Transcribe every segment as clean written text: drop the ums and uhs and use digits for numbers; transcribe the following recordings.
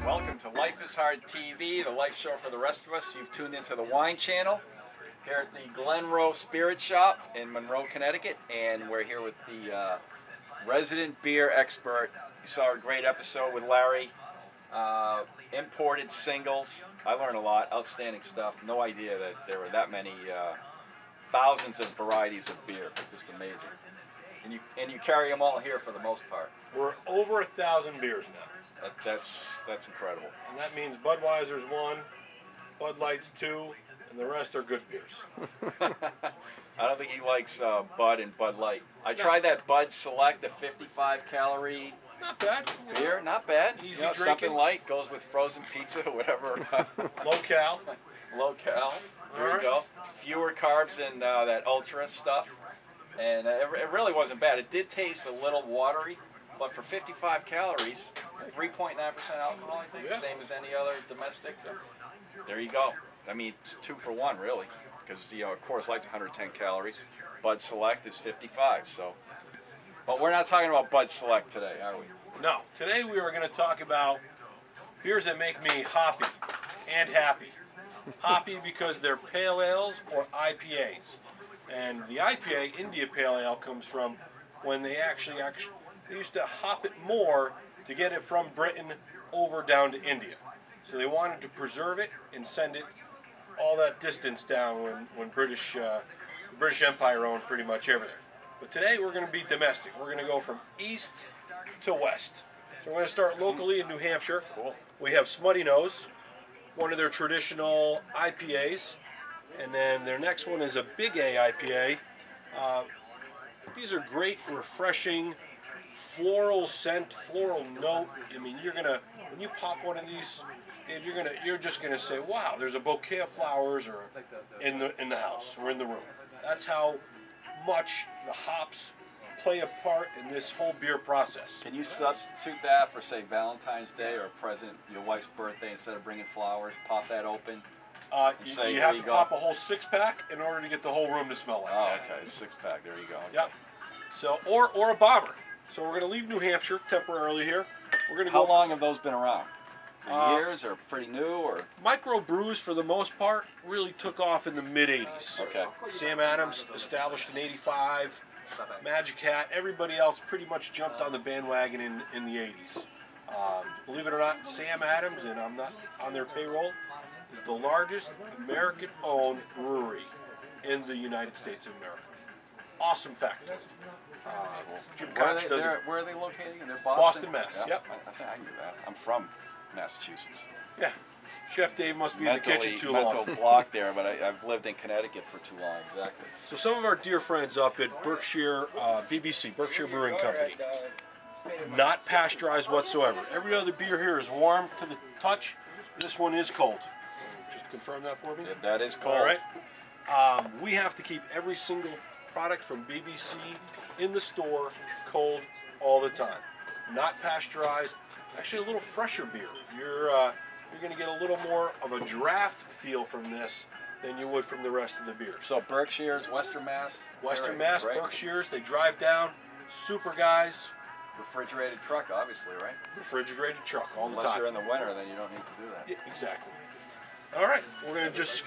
Welcome to Life is Hard TV, the life show for the rest of us. You've tuned into the Wine Channel here at the Glenroe Spirit Shop in Monroe, Connecticut, and we're here with the resident beer expert. You saw a great episode with Larry. Imported singles. I learned a lot. Outstanding stuff. No idea that there were that many thousands of varieties of beer. Just amazing. And you carry them all here for the most part. We're over 1,000 beers now. That's incredible. And that means Budweiser's 1, Bud Light's 2, and the rest are good beers. I don't think he likes Bud and Bud Light. I tried that Bud Select, the 55-calorie Not bad. beer. Not bad. Easy drinking. Something light, goes with frozen pizza, whatever. Low cal. Low cal. There you go. Fewer carbs than that Ultra stuff. And it really wasn't bad. It did taste a little watery, but for 55 calories, 3.9% alcohol, I think, Yeah. same as any other domestic. There you go. I mean, it's 2 for 1, really, because Coors Light's 110 calories. Bud Select is 55. So, but we're not talking about Bud Select today, are we? No. Today we are going to talk about beers that make me hoppy and happy. Hoppy because they're pale ales or IPAs. And the IPA, India Pale Ale, comes from when they actually they used to hop it more to get it from Britain over down to India. So they wanted to preserve it and send it all that distance down when the British Empire owned pretty much everything. But today we're going to be domestic. We're going to go from east to west. So we're going to start locally in New Hampshire. Cool. We have Smuttynose, one of their traditional IPAs. And then their next one is a Big A IPA. These are great, refreshing, floral scent, floral note. I mean, when you pop one of these, Dave, you're just gonna say, wow, there's a bouquet of flowers or in the house or in the room. That's how much the hops play a part in this whole beer process. Can you substitute that for, say, Valentine's Day or a present, your wife's birthday, instead of bringing flowers? Pop that open. You have to pop a whole 6-pack in order to get the whole room to smell like that. Oh, okay, 6-pack. There you go. Okay. Yep. So, or a bomber. So we're going to leave New Hampshire temporarily here. We're going to How long have those been around? For years, or pretty new, or? Micro brews, for the most part, really took off in the mid-'80s. Okay. Sam Adams established in '85. Magic Hat. Everybody else pretty much jumped on the bandwagon in the '80s. Believe it or not, Sam Adams, and I'm not on their payroll, is the largest American-owned brewery in the United States of America. Awesome fact. Jim Koch does it. Where are they located? They're Boston? Boston, Mass. Yeah, Yep. I knew that. I'm from Massachusetts. Yeah. Chef Dave must be in the kitchen too long. Mental block there, but I've lived in Connecticut for too long, exactly. So some of our dear friends up at Berkshire, BBC, Berkshire Brewing Company, not pasteurized whatsoever. Every other beer here is warm to the touch. This one is cold. Just confirm that for me. Yeah, that is cold. All right. We have to keep every single product from BBC in the store cold all the time. Not pasteurized. Actually, a little fresher beer. You're going to get a little more of a draft feel from this than you would from the rest of the beers. So Berkshire's, Western Mass? Western Mass, right. Berkshires, they drive down, super guys. Refrigerated truck, obviously, right? Refrigerated truck all the time. Unless you're in the winter, then you don't need to do that. Yeah, exactly. All right, we're going to just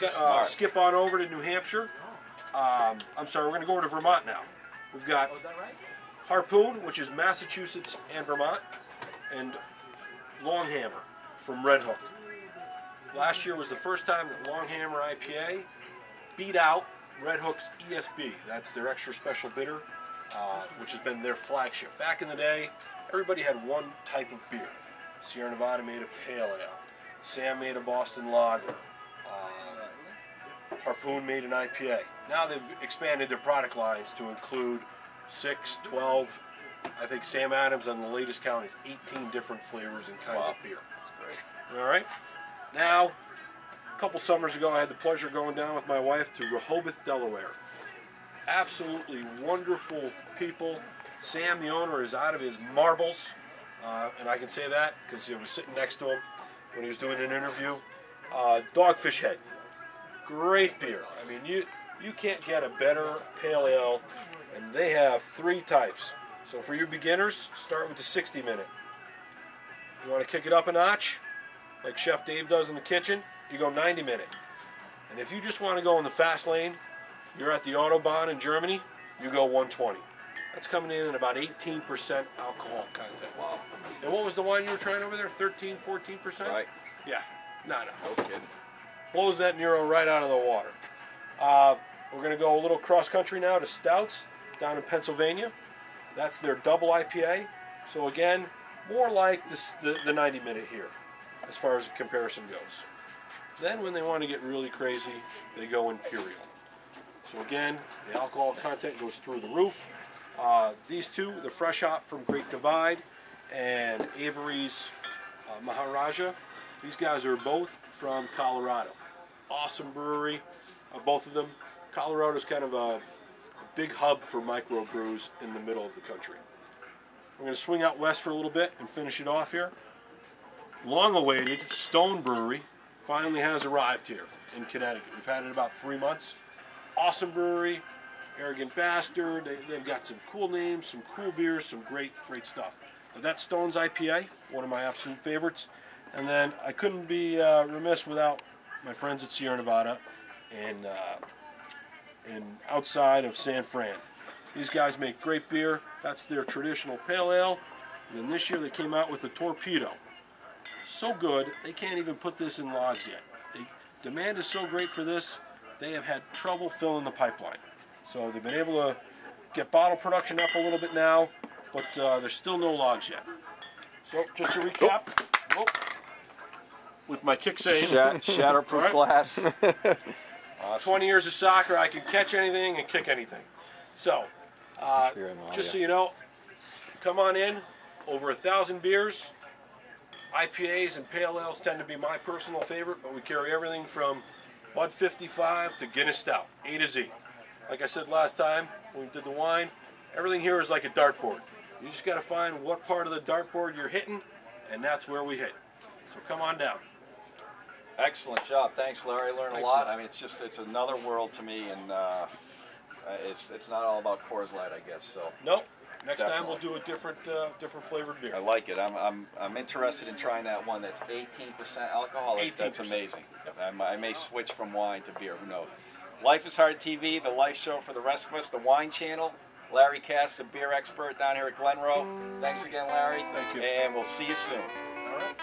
skip on over to New Hampshire. I'm sorry, we're going to go over to Vermont now. We've got Harpoon, which is Massachusetts and Vermont, and Longhammer from Red Hook. Last year was the first time that Longhammer IPA beat out Red Hook's ESB. That's their extra special bitter, which has been their flagship. Back in the day, everybody had one type of beer. Sierra Nevada made a pale ale. Sam made a Boston Lager. Harpoon made an IPA. Now they've expanded their product lines to include 6, 12, I think Sam Adams on the latest count is 18 different flavors and kinds of beer. That's great. All right. Now, a couple summers ago, I had the pleasure of going down with my wife to Rehoboth, Delaware. Absolutely wonderful people. Sam, the owner, is out of his marbles, and I can say that because I was sitting next to him when he was doing an interview. Dogfish Head. Great beer. I mean, you can't get a better pale ale, and they have 3 types. So for you beginners, start with the 60-minute. You want to kick it up a notch, like Chef Dave does in the kitchen, you go 90-minute. And if you just want to go in the fast lane, you're at the Autobahn in Germany, you go 120. That's coming in at about 18% alcohol content. Wow. And what was the wine you were trying over there? 13, 14%? Right. Yeah. No. No kidding. Blows that Nero right out of the water. We're going to go a little cross-country now to Stoudts down in Pennsylvania. That's their double IPA. So again, more like this, the 90-minute here, as far as the comparison goes. Then when they want to get really crazy, they go Imperial. So again, the alcohol content goes through the roof. These two, the Fresh Hop from Great Divide and Avery's Maharaja, these guys are both from Colorado. Awesome brewery, both of them. Colorado's kind of a big hub for microbrews in the middle of the country. We're going to swing out west for a little bit and finish it off here. Long-awaited Stone Brewery finally has arrived here in Connecticut. We've had it about 3 months. Awesome brewery, Arrogant Bastard. They've got some cool names, some cool beers, some great stuff. But that's Stone's IPA, one of my absolute favorites. And then I couldn't be remiss without my friends at Sierra Nevada and outside of San Fran. These guys make great beer. That's their traditional pale ale. And then this year they came out with the Torpedo. So good, they can't even put this in logs yet. Demand is so great for this, they have had trouble filling the pipeline. So they've been able to get bottle production up a little bit now, but there's still no logs yet. So just to recap, with my kick save. Shatterproof glass. Awesome. 20 years of soccer, I can catch anything and kick anything. So, just so you know, come on in, over 1,000 beers. IPAs and pale ales tend to be my personal favorite, but we carry everything from Bud 55 to Guinness Stout, A to Z. Like I said last time when we did the wine, everything here is like a dartboard. You just got to find what part of the dartboard you're hitting, and that's where we hit. So come on down. Excellent job. Thanks, Larry. I learned a lot. I mean, it's another world to me, and it's not all about Coors Light, I guess. So. Nope. Next time we'll do a different flavored beer. I like it. I'm interested in trying that one that's 18% alcohol. 18%. That's amazing. Yep. I may switch from wine to beer. Who knows? Life is Hard TV, the life show for the rest of us, the wine channel. Larry Cass, the beer expert down here at Glenroe. Thanks again, Larry. Thank you. And we'll see you soon. All right.